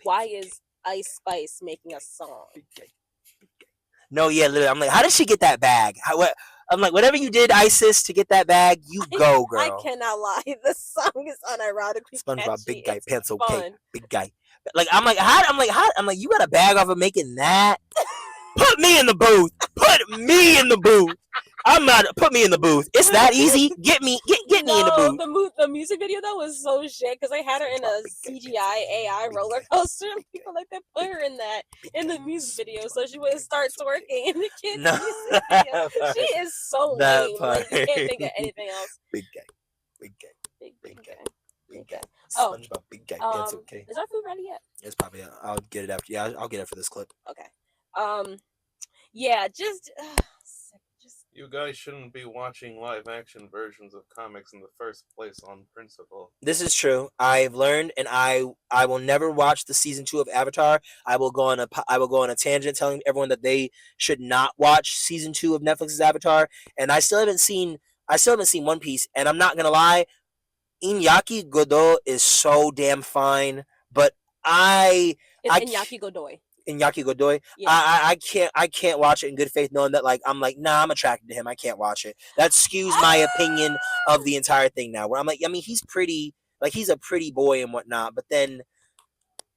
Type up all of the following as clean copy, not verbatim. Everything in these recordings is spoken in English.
Why is Ice Spice making a song? No, yeah, literally. I'm like, how did she get that bag? I'm like, whatever you did, Isis, to get that bag, you go, girl. I cannot lie. The song is unironically SpongeBob, catchy. big guy, It's pencil fun. cake, big guy. Like, I'm like, you got a bag off of making that? Put me in the booth. Put me in the booth. I'm not. Put me in the booth. It's that easy. Get me in the booth. The music video though was so shit because they had her in a CGI AI roller coaster. People like they put her in that in the music video, so she would start twerking in the kids' music video. She is so lame. Like you can't think of anything else. Big guy. Big guy. SpongeBob, big guy, pencil cake. Is our food ready yet? It's probably. I'll get it after. Yeah, I'll get it for this clip. Okay. Yeah, just. You guys shouldn't be watching live action versions of comics in the first place on principle. This is true. I've learned, and I will never watch the season 2 of Avatar. I will go on a tangent telling everyone that they should not watch season 2 of Netflix's Avatar. And I still haven't seen One Piece. And I'm not gonna lie, Iñaki Godot is so damn fine. But Iñaki Godoy. Iñaki Godoy. Yeah. I can't watch it in good faith, knowing that nah, I'm attracted to him. I can't watch it. That skews my opinion of the entire thing now. Where I'm like, I mean, he's pretty, he's a pretty boy and whatnot, but then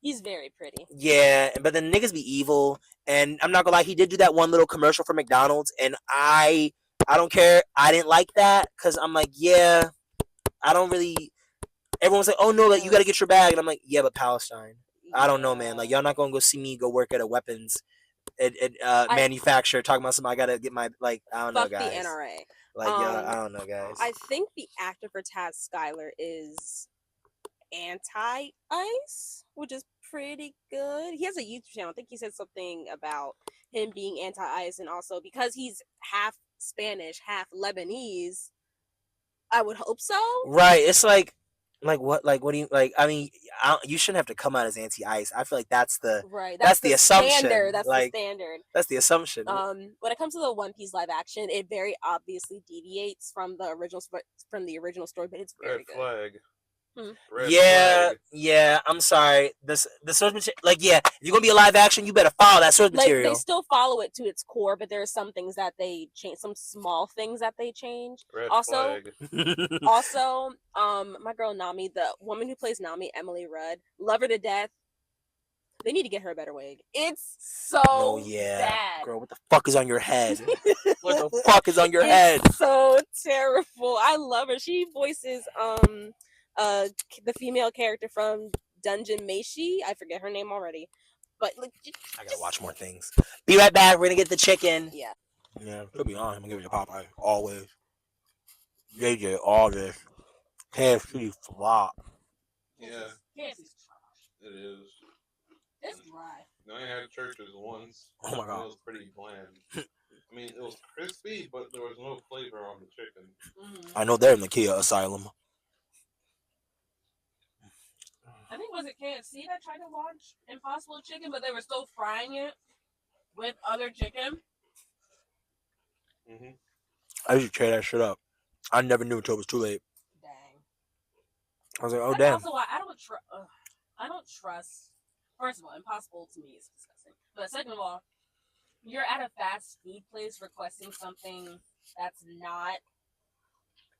he's very pretty. Yeah, but then niggas be evil, and I'm not gonna lie, he did do that one little commercial for McDonald's, and I don't care. I didn't like that because I'm like, yeah, I don't really. Everyone's like, oh no, like you got to get your bag, and I'm like, yeah, but Palestine. I don't know, man. Like, y'all not gonna go see me go work at a weapons manufacturer talking about something. I gotta get my I don't know, guys. The NRA. I don't know, guys. I think the actor for Taz Skylar is anti-ICE, which is pretty good. He has a YouTube channel. I think he said something about him being anti-ICE, and also because he's half Spanish, half Lebanese. I would hope so. Right. It's like what do you like? I mean, you shouldn't have to come out as anti-ICE. I feel like that's the That's the assumption. Standard. That's the standard. That's the assumption. When it comes to the One Piece live action, it very obviously deviates from the original story, but it's very good. Flag. Yeah. I'm sorry. The source material, if you're gonna be a live action, you better follow that source material. They still follow it to its core, but there are some things that they change, some small things that they change. Also, my girl Nami, the woman who plays Nami, Emily Rudd, love her to death. They need to get her a better wig. It's so bad. Girl, what the fuck is on your head? What the fuck is on your head? So terrible. I love her. She voices the female character from Dungeon Meshi. I forget her name already, but I gotta watch more things. Be right back. We're gonna get the chicken. Yeah, could be on. I'm gonna give it to Popeye always. JJ, all this KFC flop. Yeah, KFC's trash. It is. It's dry. I had churches once. Oh my god, it was pretty bland. I mean, it was crispy, but there was no flavor on the chicken. Mm-hmm. I know they're in the Kia Asylum. I think was it KFC that tried to launch Impossible Chicken, but they were still frying it with other chicken. Mm-hmm. I used to tear that shit up. I never knew until it was too late. Dang. I was like, oh damn. Also, I don't trust. First of all, Impossible to me is disgusting. But second of all, you're at a fast food place requesting something that's not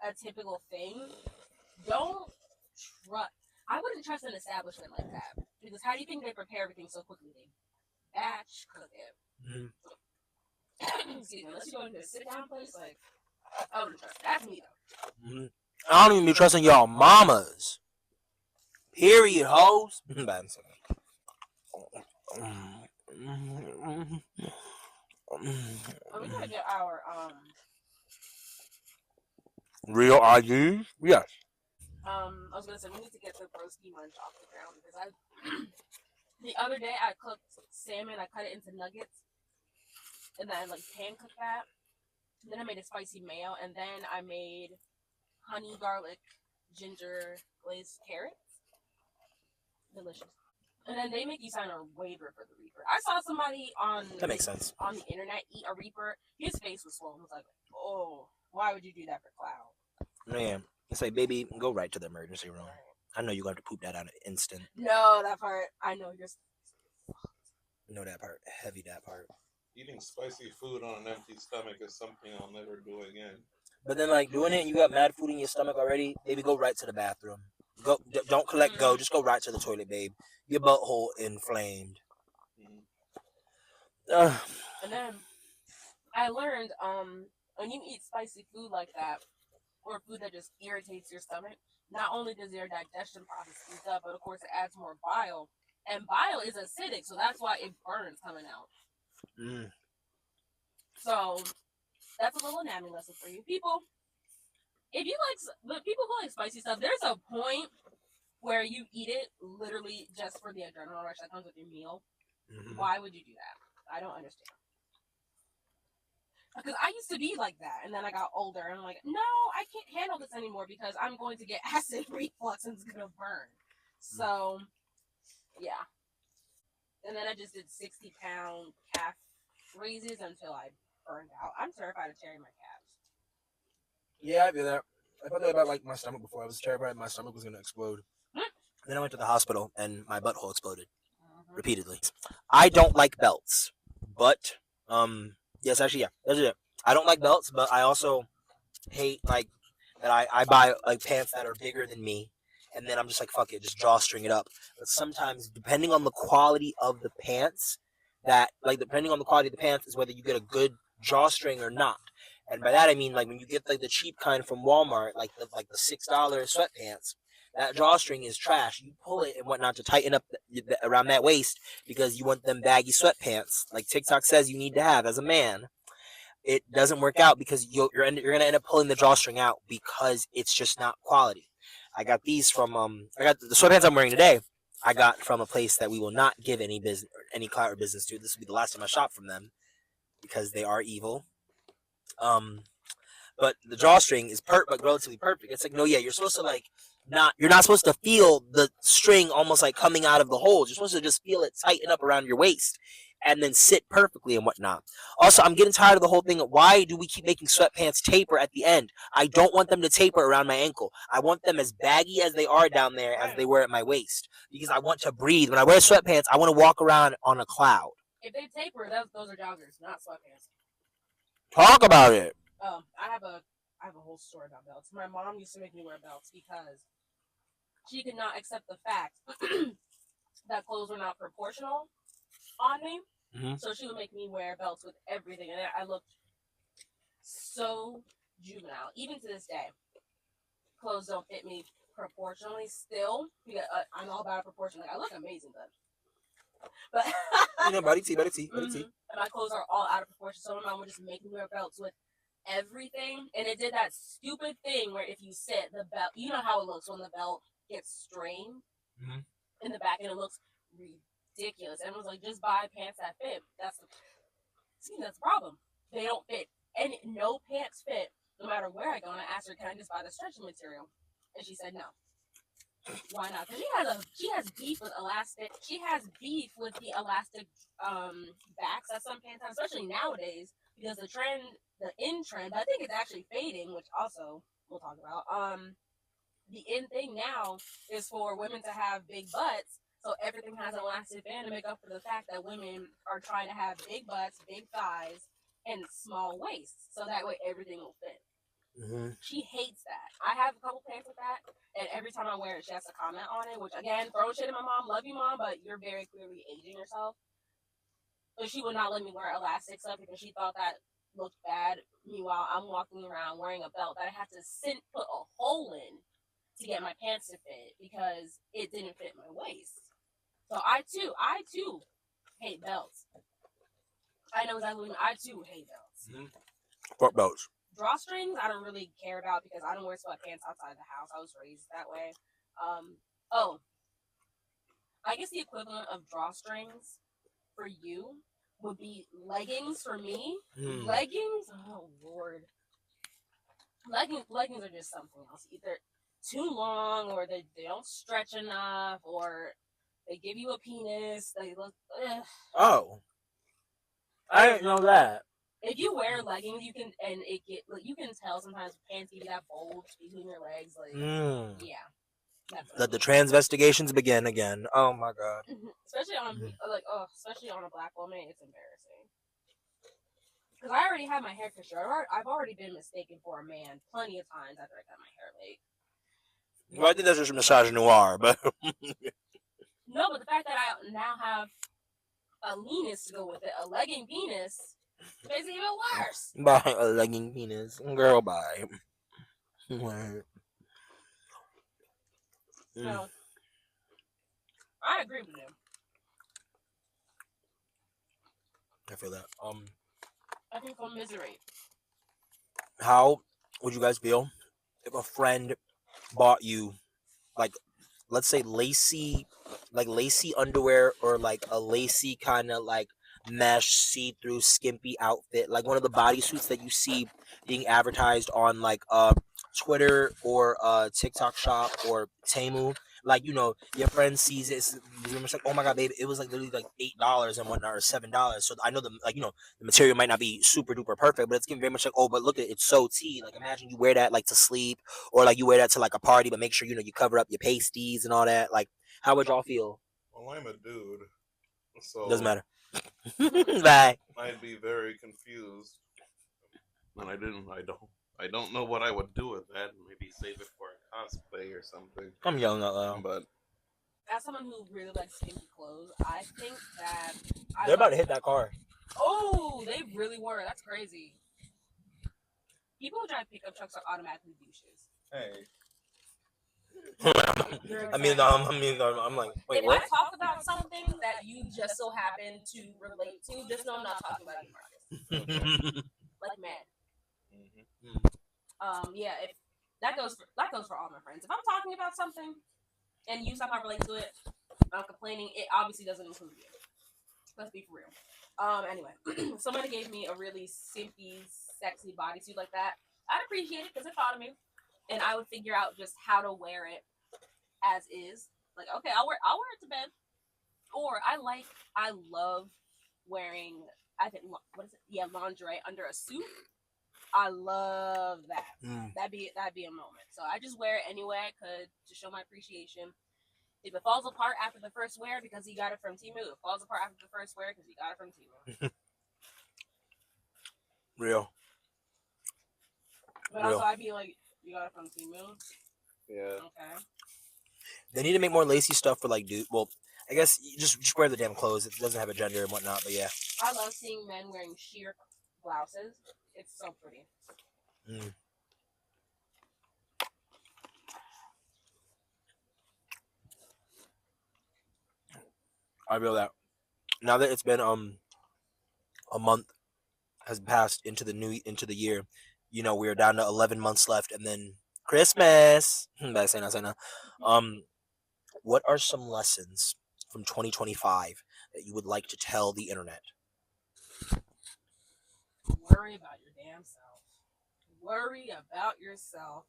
a typical thing. Don't trust. I wouldn't trust an establishment like that, because how do you think they prepare everything so quickly? They batch cook it. Mm-hmm. Excuse me, unless you go into a sit-down place, I wouldn't trust. That's me, though. Mm-hmm. I don't even be trusting y'all mamas. Period, hoes. We gotta get our real IDs? Yes. I was gonna say we need to get the Broski munch off the ground, because the other day I cooked salmon. I cut it into nuggets, and then pan cooked that. Then I made a spicy mayo, and then I made honey garlic ginger glazed carrots. Delicious. And then they make you sign a waiver for the Reaper. I saw somebody that makes sense on the internet eat a Reaper. His face was swollen. I was like, oh, why would you do that for clout? Man, it's like, baby, go right to the emergency room. I know you're going to poop that out an instant. No, that part. I know you're. Know that part. Heavy that part. Eating spicy food on an empty stomach is something I'll never do again. But then, like, doing it and you got mad food in your stomach already, baby, go right to the bathroom. Go, don't collect, go. Just go right to the toilet, babe. Your butthole inflamed. And then I learned, when you eat spicy food like that, or food that just irritates your stomach, not only does your digestion process speed up, but of course it adds more bile. And bile is acidic, so that's why it burns coming out. So that's a little anatomy lesson for you. People, if you like, people who like spicy stuff, there's a point where you eat it literally just for the adrenaline rush that comes with your meal. Why would you do that? I don't understand. Because I used to be like that, and then I got older, and I'm like, no, I can't handle this anymore because I'm going to get acid reflux and it's going to burn. So, yeah. And then I just did 60-pound calf raises until I burned out. I'm terrified of tearing my calves. Yeah, I do that. I thought that about like my stomach before. I was terrified my stomach was going to explode. Then I went to the hospital, and my butthole exploded repeatedly. I don't like belts, but yes, actually, yeah, that's it. I don't like belts, but I also hate like that. I buy like pants that are bigger than me, and then I'm just like, fuck it, just drawstring it up. But sometimes, depending on the quality of the pants, depending on the quality of the pants is whether you get a good drawstring or not. And by that I mean like when you get like the cheap kind from Walmart, like the $6 sweatpants. That drawstring is trash. You pull it and whatnot to tighten up around that waist because you want them baggy sweatpants, like TikTok says you need to have as a man. It doesn't work out because you're gonna end up pulling the drawstring out because it's just not quality. I got these from I got the sweatpants I'm wearing today. I got from a place that we will not give any business, any clout or business to. This will be the last time I shop from them because they are evil. But the drawstring is relatively perfect. It's like, no, yeah, you're supposed to you're not supposed to feel the string almost like coming out of the holes. You're supposed to just feel it tighten up around your waist and then sit perfectly and whatnot. Also, I'm getting tired of the whole thing of why do we keep making sweatpants taper at the end? I don't want them to taper around my ankle. I want them as baggy as they are down there as they were at my waist because I want to breathe. When I wear sweatpants, I want to walk around on a cloud. If they taper, those are joggers, not sweatpants. Talk about it. I have a whole story about belts. My mom used to make me wear belts because she could not accept the fact that clothes were not proportional on me. So she would make me wear belts with everything, and I looked so juvenile. Even to this day, clothes don't fit me proportionally still. Because, I'm all about proportion. Like, I look amazing, but body T. And my clothes are all out of proportion. So my mom would just make me wear belts with everything, and it did that stupid thing where if you sit the belt, you know how it looks when the belt gets strained in the back, and it looks ridiculous. And it was like, just buy pants that fit. That's the problem. They don't fit, and no pants fit no matter where I go. And I asked her, can I just buy the stretching material? And she said no. Why not? Because she has beef with elastic. She has beef with the elastic backs that some pants have, especially nowadays, because the in trend, I think it's actually fading, which also we'll talk about. The in thing now is for women to have big butts, so everything has an elastic band to make up for the fact that women are trying to have big butts, big thighs, and small waists, so that way everything will fit. She hates that. I have a couple pants with that, and every time I wear it, she has to comment on it, which again, throwing shit at my mom. Love you, mom, but you're very clearly aging yourself. But she would not let me wear elastic stuff because she thought that looked bad. Meanwhile, I'm walking around wearing a belt that I had to put a hole in to get my pants to fit because it didn't fit my waist. So I too hate belts. I know exactly what I too hate belts. Fuck belts. Drawstrings, I don't really care about because I don't wear sweatpants outside the house. I was raised that way. I guess the equivalent of drawstrings for you would be leggings for me. Leggings, oh Lord. Leggings are just something else. Either too long, or they don't stretch enough, or they give you a penis. They look. Ugh. Oh, I didn't know that. If you wear leggings, you can tell sometimes pants give you that bulge between your legs. Like, yeah, Let the transvestigations begin again. Oh my god. Especially on especially on a black woman, it's embarrassing. Because I already have my hair cut short. I've already been mistaken for a man plenty of times after I cut my hair late. Well, I think that's just misogynoir, but no, but the fact that I now have a leanness to go with it, a legging penis, makes it even worse. by a legging penis, girl, bye. So I agree with him. I feel that. I can commiserate. How would you guys feel if a friend bought you, like, let's say lacy underwear, or like a lacy kind of like mesh see-through skimpy outfit, like one of the bodysuits that you see being advertised on like Twitter or TikTok shop or Temu, like, your friend sees it, it's very much like, oh my god, babe, it was like literally like $8 and whatnot, or $7. So I know the material might not be super duper perfect, but it's very much like, oh, but look, it's so tea. Like, imagine you wear that like to sleep, or like you wear that to like a party, but make sure you cover up your pasties and all that. Like, how would y'all feel? Well, I'm a dude, so Doesn't matter. Bye. I'd be very confused, and I don't know what I would do with that. Maybe save it for a cosplay or something. I'm yelling out loud. But as someone who really likes skimpy clothes, I think that They're about to hit that car. Oh, they really were. That's crazy. People who drive pickup trucks are automatically douches. hey, I'm like, wait, if what? I talk about something that you just so happen to relate to, just know I'm not talking about you, Marcus. Like, man. Yeah, if that goes for all my friends. If I'm talking about something and you somehow relate to it, I'm complaining, it obviously doesn't include you. Let's be for real. Anyway, somebody gave me a really simpy, sexy bodysuit like that. I'd appreciate it because it thought of me, and I would figure out just how to wear it as is. Like, okay, I'll wear it to bed, or I love wearing, I think, what is it? Yeah, lingerie under a suit. I love that. That'd be a moment. So I just wear it anyway I could to show my appreciation. If it falls apart after the first wear because he got it from Temu, it falls apart after the first wear because he got it from Temu. Real. But also, I'd be like, you got it from Temu? yeah. Okay. They need to make more lacy stuff for like dude. Well, I guess you just wear the damn clothes. It doesn't have a gender and whatnot, but yeah. I love seeing men wearing sheer blouses. It's so pretty. I feel that. Now that it's been a month has passed into the year, we're down to 11 months left, and then Christmas. Say no. What are some lessons from 2025 that you would like to tell the internet? Worry about your damn self. Worry about yourself.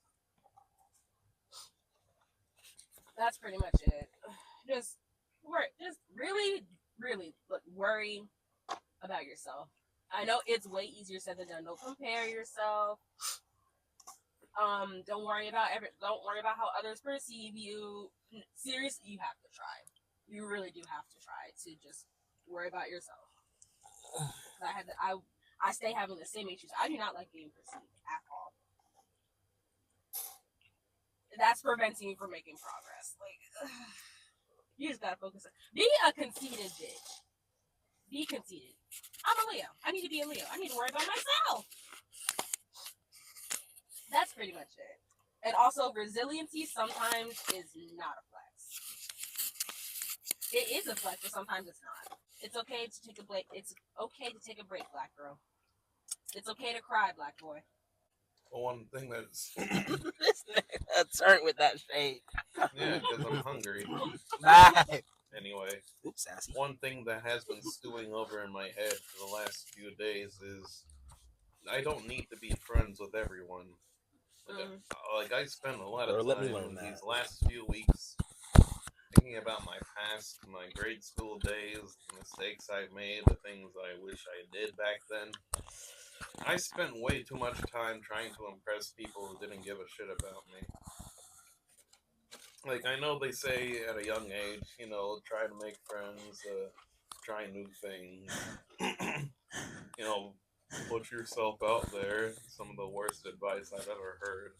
That's pretty much it. Just really, really worry about yourself. I know it's way easier said than done. Don't compare yourself. Don't worry about how others perceive you. Seriously, you have to try. You really do have to try to just worry about yourself. I stay having the same issues. I do not like being perceived at all. That's preventing me from making progress. Like, you just gotta focus. Be a conceited bitch. Be conceited. I'm a Leo. I need to be a Leo. I need to worry about myself. That's pretty much it. And also, resiliency sometimes is not a flex. It is a flex, but sometimes it's not. It's okay to take a break. It's okay to take a break, black girl. It's okay to cry, black boy. Well, one thing that's Turn with that shade. yeah, because I'm hungry. Bye. Anyway, oops, sassy. One thing that has been stewing over in my head for the last few days is I don't need to be friends with everyone. Like I spent a lot of time these last few weeks thinking about my past, my grade school days, the mistakes I've made, the things I wish I did back then. I spent way too much time trying to impress people who didn't give a shit about me. Like, I know they say at a young age, try to make friends, try new things, put yourself out there. Some of the worst advice I've ever heard.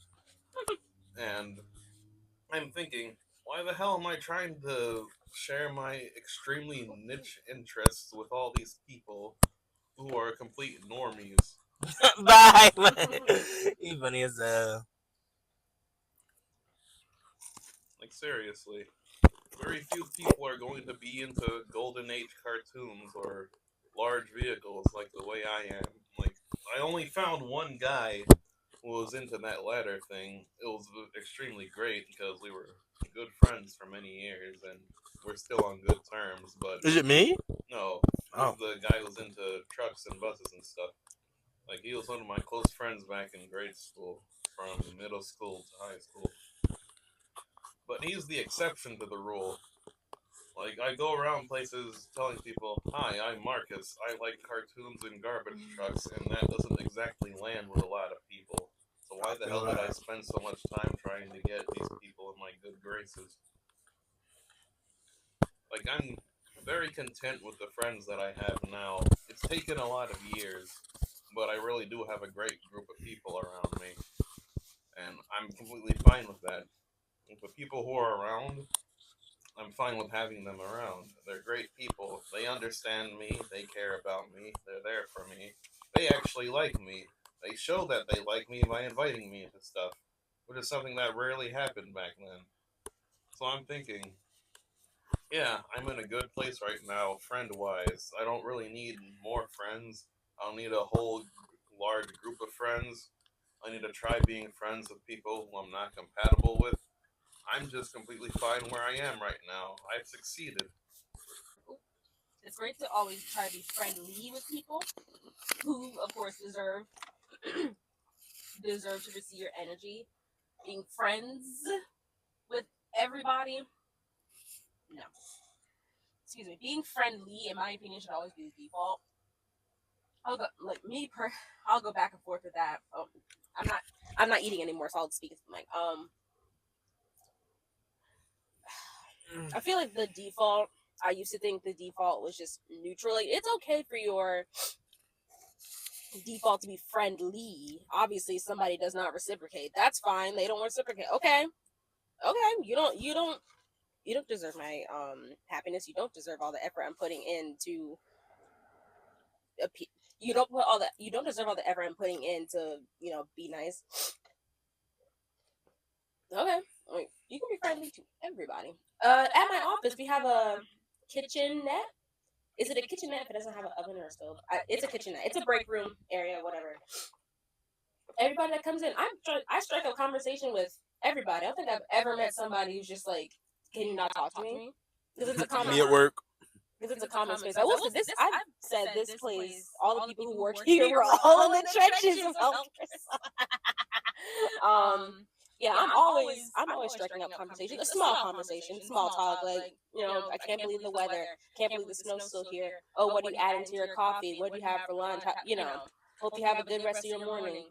And I'm thinking, why the hell am I trying to share my extremely niche interests with all these people who are complete normies? Bye. You funny as Like, seriously. Very few people are going to be into Golden Age cartoons or large vehicles like the way I am. Like, I only found one guy who was into that latter thing. It was extremely great because we were good friends for many years and we're still on good terms. But Is it me? no, it was Oh. the guy who was into trucks and buses and stuff. Like, he was one of my close friends back in grade school, from middle school to high school. But he's the exception to the rule. Like, I go around places telling people, "Hi, I'm Marcus. I like cartoons and garbage trucks," and that doesn't exactly land with a lot of people. So why the hell did I spend so much time trying to get these people in my good graces? Like, I'm very content with the friends that I have now. It's taken a lot of years, but I really do have a great group of people around me, and I'm completely fine with that. With the people who are around, I'm fine with having them around. They're great people. They understand me. They care about me. They're there for me. They actually like me. They show that they like me by inviting me into stuff, which is something that rarely happened back then. So I'm thinking, yeah, I'm in a good place right now, friend wise. I don't really need more friends. I don't need a whole large group of friends. I need to try being friends with people who I'm not compatible with. I'm just completely fine where I am right now. I've succeeded. It's great to always try to be friendly with people who, of course, deserve to receive your energy. Being friends with everybody, no. Excuse me. Being friendly, in my opinion, should always be the default. I'll go back and forth with that. I'm not. I'm not eating anymore, so I'll speak. Like, I feel like the default. I used to think the default was just neutral. Like, it's okay for your default to be friendly. Obviously, somebody does not reciprocate. That's fine. They don't reciprocate. Okay. You don't deserve my happiness. You don't deserve all the effort I'm putting into you don't deserve all the effort I'm putting in to, be nice. Okay. Like, you can be friendly to everybody. At my office we have a kitchenette. Is it a kitchenette if it doesn't have an oven or a stove? It's a kitchenette. It's a break room area, whatever. Everybody that comes in, I strike a conversation with everybody. I don't think I've ever met somebody who's just like, "Can you not talk to me?" Because it's a common. Me at work. Because it's a common space. I will say this. I've said this place. All the people who work here were all in the trenches of healthcare. Yeah, I'm always striking up conversation, a small conversation, small talk, like, I can't believe the weather, can't believe the snow's still here. Oh, what do you add into your coffee? What do you have for lunch? Hope you have a good rest of your morning.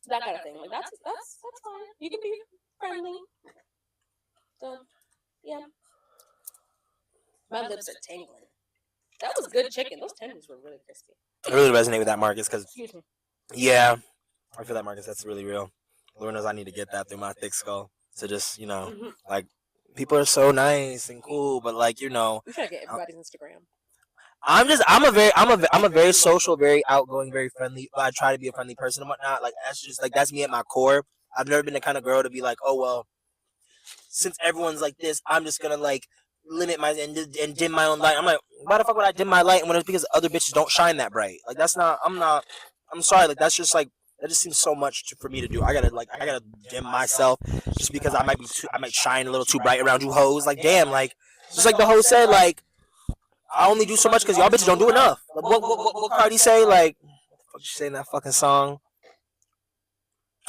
That kind of thing. Like, that's fine. You can be friendly. So, yeah. My lips are tingling. That was good chicken. Those tenders were really crispy. I really resonate with that, Marcus, because Excuse me. yeah, I feel that, Marcus. That's really real. Lord knows I need to get that through my thick skull. So just like, people are so nice and cool, but like, We should get everybody's Instagram. I'm a very social, very outgoing, very friendly. But I try to be a friendly person and whatnot. Like, that's me at my core. I've never been the kind of girl to be like, oh well, since everyone's like this, I'm just gonna like limit my and dim my own light. I'm like, why the fuck would I dim my light when it's because other bitches don't shine that bright? Like, that's not. I'm sorry. Like, that's just like, that just seems so much for me to do. I gotta dim myself just because I might shine a little too bright around you hoes. Like, damn, like, just like the host said, like, I only do so much because y'all bitches don't do enough. Like, what Cardi say? Like, what the fuck she say in that fucking song?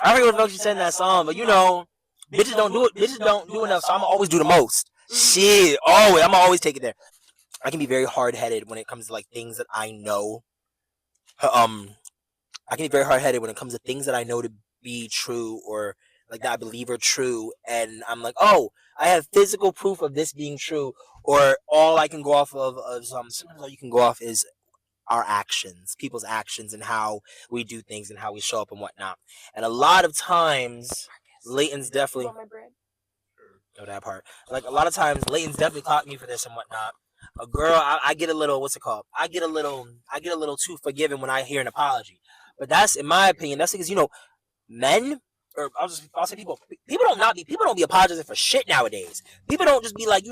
I forget what the fuck she said in that song, but bitches don't do it. Bitches don't do enough, so I'm always do the most. Shit, always. I'm always take it there. I can be very hard headed when it comes to like things that I know. I can be very hard headed when it comes to things that I know to be true or like that I believe are true, and I'm like, oh, I have physical proof of this being true, or all I can go off of sometimes all you can go off is our actions, people's actions, and how we do things and how we show up and whatnot. And a lot of times, Leighton's definitely. Oh, that part. Like a lot of times, Leighton's definitely caught me for this and whatnot. A girl, I get a little, what's it called? I get a little too forgiving when I hear an apology. But that's, in my opinion, that's because men, or I'll say people don't be apologizing for shit nowadays. People don't just be like,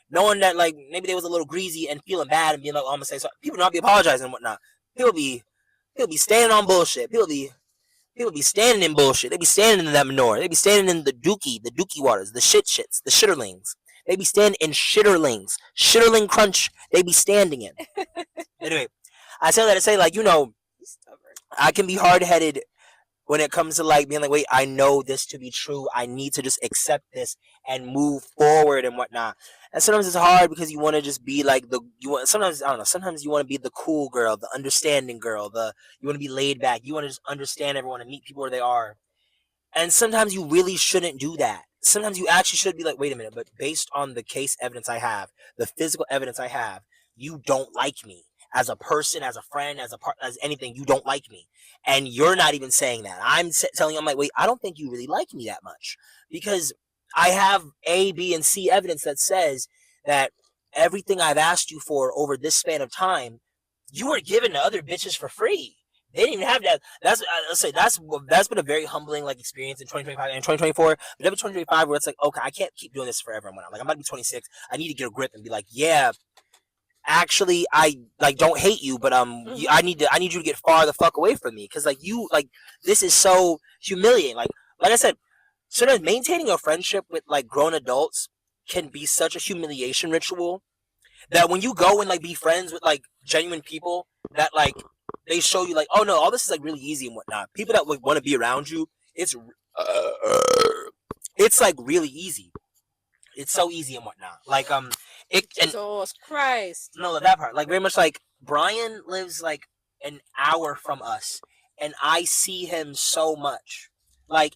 knowing that like maybe they was a little greasy and feeling bad and being like, oh, I'm gonna say so. People don't be apologizing and whatnot. People be standing on bullshit. People be standing in bullshit. They be standing in that manure. They be standing in the dookie waters, the shits, the shitterlings. They be standing in shitterlings. Shitterling crunch, they be standing in. Anyway, I say that to say, like, I can be hard headed when it comes to like being like, wait, I know this to be true. I need to just accept this and move forward and whatnot. And sometimes it's hard because you want to just be like sometimes I don't know, sometimes you want to be the cool girl, the understanding girl, you want to be laid back, you want to just understand everyone and meet people where they are. And sometimes you really shouldn't do that. Sometimes you actually should be like, wait a minute, but based on the case evidence I have, the physical evidence I have, you don't like me. As a person, as a friend, as anything, you don't like me. And you're not even saying that. I'm telling you, I'm like, wait, I don't think you really like me that much. Because I have A, B, and C evidence that says that everything I've asked you for over this span of time, you were given to other bitches for free. They didn't even have that. That's been a very humbling like experience in 2025 and 2024. But every 2025 where it's like, okay, I can't keep doing this forever. I'm about to be 26. I need to get a grip and be like, yeah, actually, I like don't hate you, but I need you to get far the fuck away from me, because this is so humiliating. Like I said, sometimes maintaining a friendship with like grown adults can be such a humiliation ritual that when you go and like be friends with like genuine people that like they show you like, oh no, all this is like really easy and whatnot. People that like want to be around you, it's like really easy. It's so easy and whatnot. Like Jesus Christ. No, that part. Like very much like Brian lives like an hour from us, and I see him so much. Like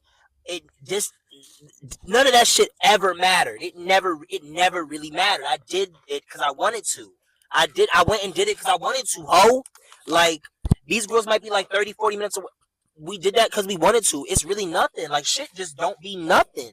none of that shit ever mattered. It never really mattered. I did it because I wanted to. I went and did it because I wanted to. Ho, like these girls might be like 30, 40 minutes away. We did that because we wanted to. It's really nothing. Like shit just don't be nothing.